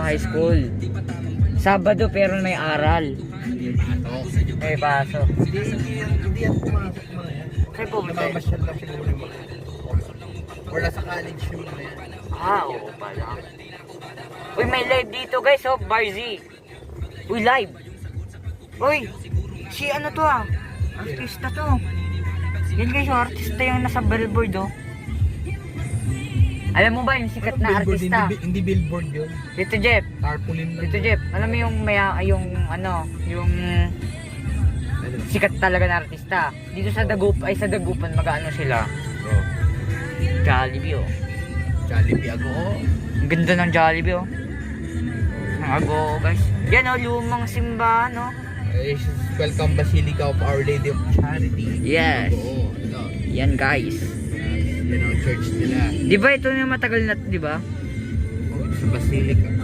high school. Sabado pero may aral. May pasok. Hindi yan pumasok mga yan. Saan pumunta? Namamasyal lang siguro yung mga yan. Or nasa college yung mga yan. Oo pala. Uy, may live dito guys, oh, Barzy. Uy, live. Uy, si ano to ah? Artista to. Yan guys, oh, artista yung nasa billboard oh. Alam mo ba yung sikat na Billboard, artista? Hindi billboard yun. Dito Jeff. Tarpaulin lang. Dito Jeff, alam mo yung yung sikat talaga na artista. Dito sa Dagupan mag-ano sila. Oh. Jollibee oh. Jollibee Ago. Ang ganda ng Jollibee oh. Ang ago guys. Yan oh, lumang simbahan oh. Welcome Basilica of Our Lady of Charity. Yes. Oo. Ito. Yan guys. Yan ang church nila. Di ba ito yung matagal na, di ba? Oh, sa Basilica.